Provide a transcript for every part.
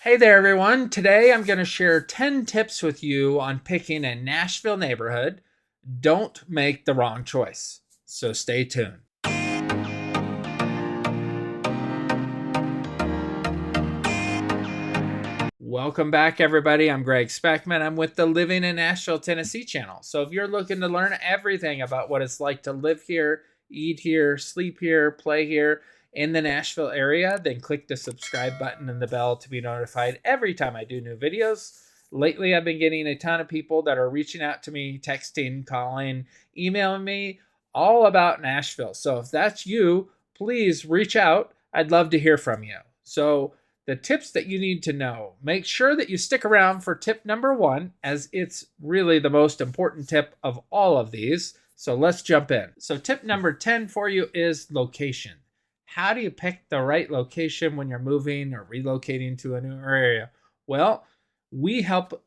Hey there, everyone. Today I'm going to share 10 tips with you on picking a Nashville neighborhood. Don't make the wrong choice. So stay tuned. Welcome back, everybody. I'm Greg Spackman. I'm with the Living in Nashville, Tennessee channel. So if you're looking to learn everything about what it's like to live here, eat here, sleep here, play here in the Nashville area, then click the subscribe button and the bell to be notified every time I do new videos. Lately, I've been getting a ton of people that are reaching out to me, texting, calling, emailing me all about Nashville. So if that's you, please reach out. I'd love to hear from you. So the tips that you need to know. Make sure that you stick around for tip number 1, as it's really the most important tip of all of these. So let's jump in. So tip number 10 for you is location. How do you pick the right location when you're moving or relocating to a new area? Well, we help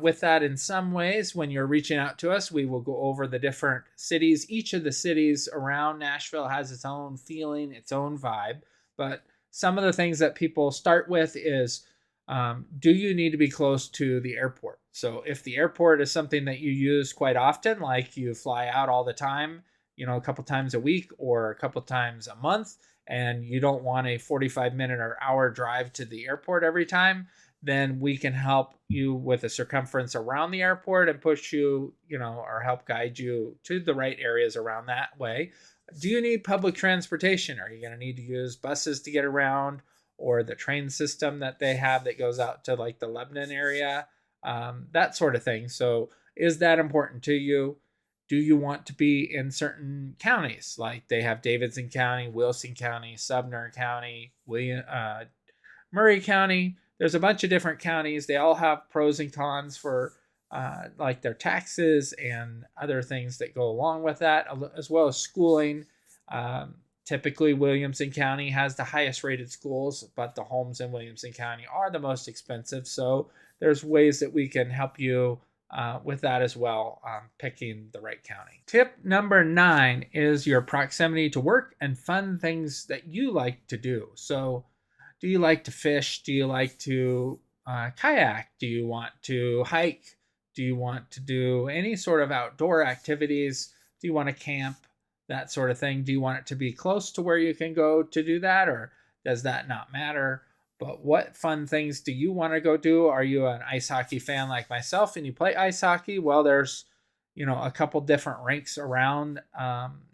with that in some ways. When you're reaching out to us, we will go over the different cities. Each of the cities around Nashville has its own feeling, its own vibe, but some of the things that people start with is, do you need to be close to the airport? So if the airport is something that you use quite often, like you fly out all the time, a couple times a week or a couple times a month, and you don't want a 45-minute or hour drive to the airport every time, then we can help you with a circumference around the airport and push you, or help guide you to the right areas around that way. Do you need public transportation? Are you going to need to use buses to get around, or the train system that they have that goes out to like the Lebanon area? That sort of thing. So is that important to you? Do you want to be in certain counties? Like they have Davidson County, Wilson County, Sumner County, Murray County. There's a bunch of different counties. They all have pros and cons for like their taxes and other things that go along with that, as well as schooling. Typically, Williamson County has the highest rated schools, but the homes in Williamson County are the most expensive. So there's ways that we can help you with that as well, picking the right county. Tip number 9 is your proximity to work and fun things that you like to do. So do you like to fish? Do you like to kayak? Do you want to hike? Do you want to do any sort of outdoor activities? Do you want to camp? That sort of thing. Do you want it to be close to where you can go to do that, or does that not matter? But what fun things do you want to go do? Are you an ice hockey fan like myself and you play ice hockey? Well, there's a couple different rinks around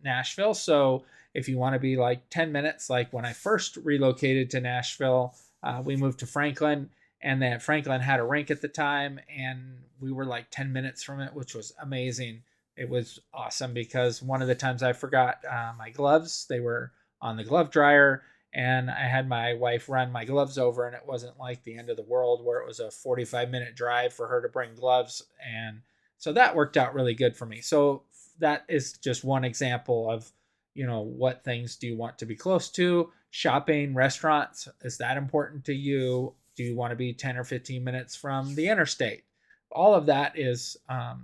Nashville. So if you want to be like 10 minutes, like when I first relocated to Nashville, we moved to Franklin, and then Franklin had a rink at the time, and we were like 10 minutes from it, which was amazing. It was awesome because one of the times I forgot my gloves. They were on the glove dryer, and I had my wife run my gloves over, and it wasn't like the end of the world where it was a 45-minute drive for her to bring gloves. And so that worked out really good for me. So that is just one example of, what things do you want to be close to? Shopping, restaurants, is that important to you? Do you want to be 10 or 15 minutes from the interstate? All of that is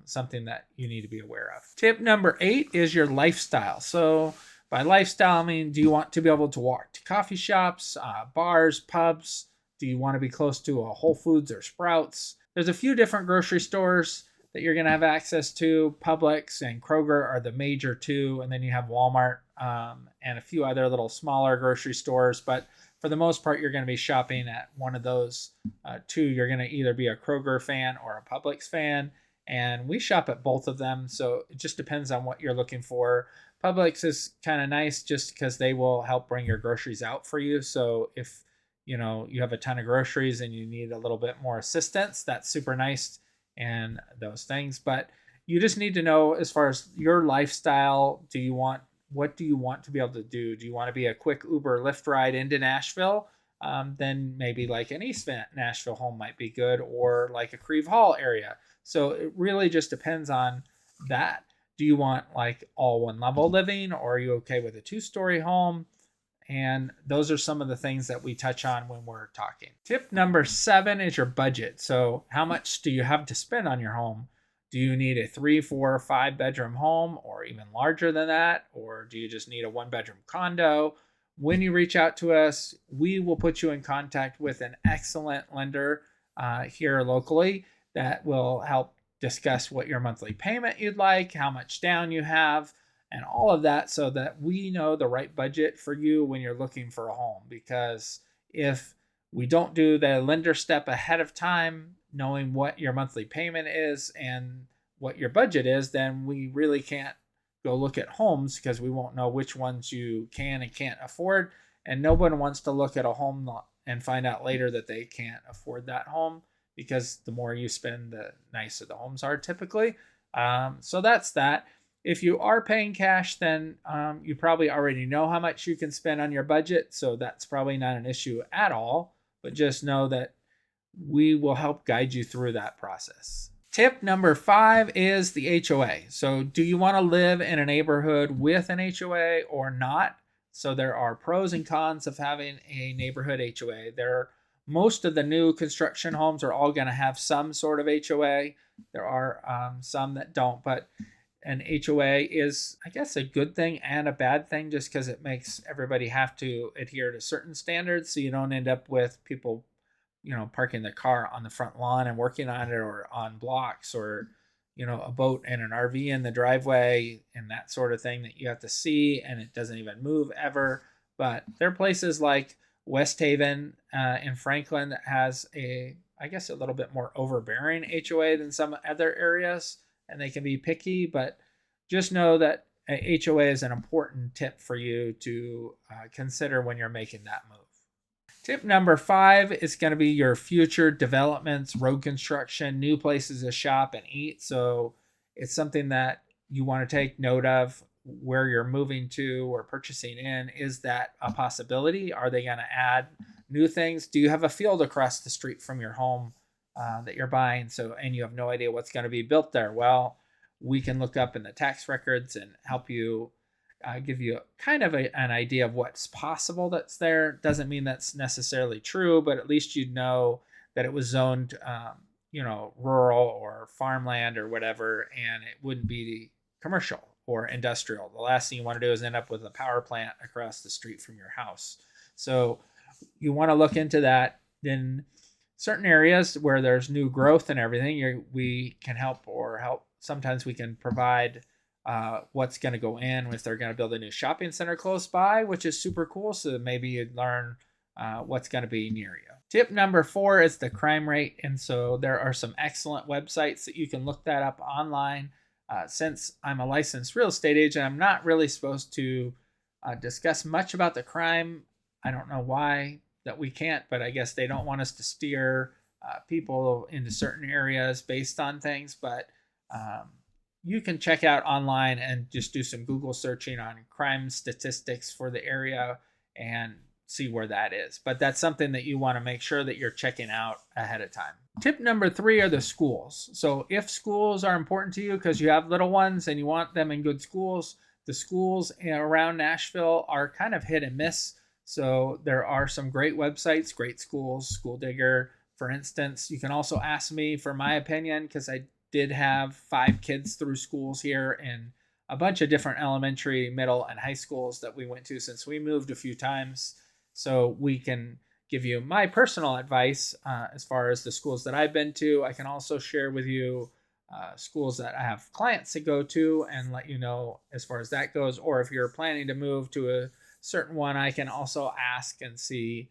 something that you need to be aware of. Tip number 8 is your lifestyle. So by lifestyle, I mean, do you want to be able to walk to coffee shops, bars, pubs? Do you want to be close to a Whole Foods or Sprouts? There's a few different grocery stores that you're going to have access to. Publix and Kroger are the major two, and then you have Walmart and a few other little smaller grocery stores. But for the most part, you're going to be shopping at one of those two. You're going to either be a Kroger fan or a Publix fan, and we shop at both of them. So it just depends on what you're looking for. Publix is kind of nice just because they will help bring your groceries out for you. So if you have a ton of groceries and you need a little bit more assistance, that's super nice, and those things. But you just need to know, as far as your lifestyle, what do you want to be able to do? Do you want to be a quick Uber Lyft ride into Nashville? Then maybe like an East Nashville home might be good, or like a Creve Hall area. So it really just depends on that. Do you want like all one level living, or are you okay with a 2-story home? And those are some of the things that we touch on when we're talking. Tip number 7 is your budget. So how much do you have to spend on your home? Do you need a 3, 4, 5 bedroom home, or even larger than that? Or do you just need a 1-bedroom condo? when you reach out to us, we will put you in contact with an excellent lender here locally that will help discuss what your monthly payment you'd like, how much down you have, and all of that, so that we know the right budget for you when you're looking for a home. Because if we don't do the lender step ahead of time, knowing what your monthly payment is and what your budget is, then we really can't go look at homes, because we won't know which ones you can and can't afford. And no one wants to look at a home and find out later that they can't afford that home, because the more you spend, the nicer the homes are typically. So that's that. If you are paying cash, then you probably already know how much you can spend on your budget. So that's probably not an issue at all. But just know that we will help guide you through that process. Tip number 5 is the HOA. So do you want to live in a neighborhood with an HOA or not? So there are pros and cons of having a neighborhood HOA. Most of the new construction homes are all going to have some sort of HOA. There are some that don't, but an HOA is, I guess, a good thing and a bad thing, just because it makes everybody have to adhere to certain standards, so you don't end up with people parking the car on the front lawn and working on it, or on blocks, or a boat and an RV in the driveway and that sort of thing that you have to see, and it doesn't even move ever. But there are places like West Haven in Franklin that has a little bit more overbearing HOA than some other areas, and they can be picky. But just know that a HOA is an important tip for you to consider when you're making that move. Tip number 5 is going to be your future developments, road construction, new places to shop and eat. So it's something that you want to take note of where you're moving to or purchasing in. Is that a possibility? Are they going to add new things? Do you have a field across the street from your home that you're buying, and you have no idea what's going to be built there? Well, we can look up in the tax records and help you give you kind of an idea of what's possible that's there. Doesn't mean that's necessarily true, but at least you'd know that it was zoned, rural or farmland or whatever, and it wouldn't be commercial or industrial. The last thing you want to do is end up with a power plant across the street from your house. So you want to look into that. In certain areas where there's new growth and everything, we can help. Sometimes we can provide what's going to go in, if they're going to build a new shopping center close by, which is super cool. So maybe you'd learn what's going to be near you. Tip number 4 is the crime rate. And so there are some excellent websites that you can look that up online. Since I'm a licensed real estate agent, I'm not really supposed to discuss much about the crime. I don't know why that we can't, but I guess they don't want us to steer people into certain areas based on things. But you can check out online and just do some Google searching on crime statistics for the area and see where that is. But that's something that you want to make sure that you're checking out ahead of time. Tip number 3 are the schools. So if schools are important to you because you have little ones and you want them in good schools, the schools around Nashville are kind of hit and miss. So there are some great websites, great schools, School Digger, for instance. You can also ask me for my opinion, because I did have 5 kids through schools here in a bunch of different elementary, middle, and high schools that we went to since we moved a few times. So we can give you my personal advice as far as the schools that I've been to. I can also share with you schools that I have clients to go to and let you know as far as that goes. Or if you're planning to move to a certain one, I can also ask and see,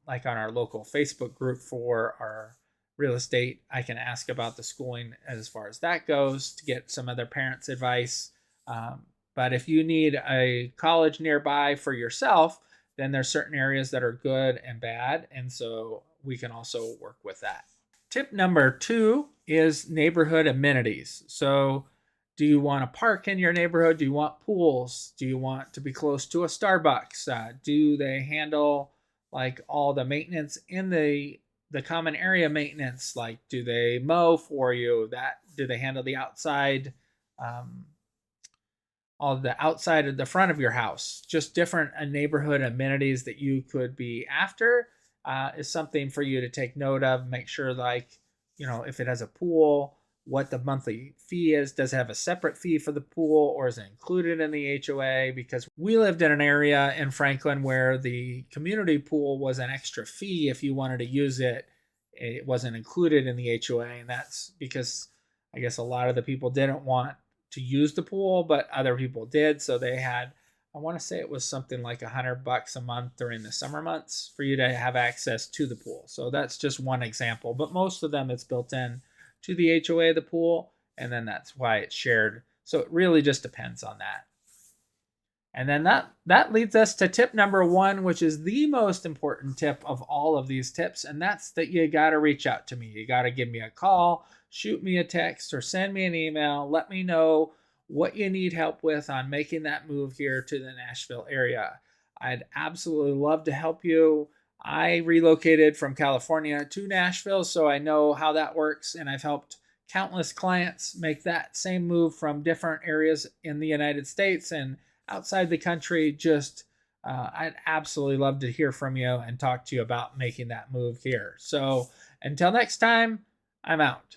like on our local Facebook group for our real estate, I can ask about the schooling as far as that goes to get some other parents' advice. But if you need a college nearby for yourself, then there's certain areas that are good and bad. And so we can also work with that. Tip number 2 is neighborhood amenities. So do you want to park in your neighborhood? Do you want pools? Do you want to be close to a Starbucks? Do they handle like all the maintenance in the common area maintenance? Like, do they mow for you? Do they handle the outside, all the outside of the front of your house? Just different neighborhood amenities that you could be after is something for you to take note of. Make sure, like, if it has a pool, what the monthly fee is. Does it have a separate fee for the pool, or is it included in the HOA? Because we lived in an area in Franklin where the community pool was an extra fee if you wanted to use it. It wasn't included in the HOA, and that's because I guess a lot of the people didn't want to use the pool, but other people did. So they had, I want to say it was something like $100 a month during the summer months for you to have access to the pool. So that's just one example, but most of them it's built in to the HOA of the pool, and then that's why it's shared. So it really just depends on that. And then that leads us to tip number 1, which is the most important tip of all of these tips, and that's that you got to reach out to me. You got to give me a call, shoot me a text, or send me an email. Let me know what you need help with on making that move here to the Nashville area. I'd absolutely love to help you. I relocated from California to Nashville, so I know how that works, and I've helped countless clients make that same move from different areas in the United States and outside the country. Just I'd absolutely love to hear from you and talk to you about making that move here. So until next time, I'm out.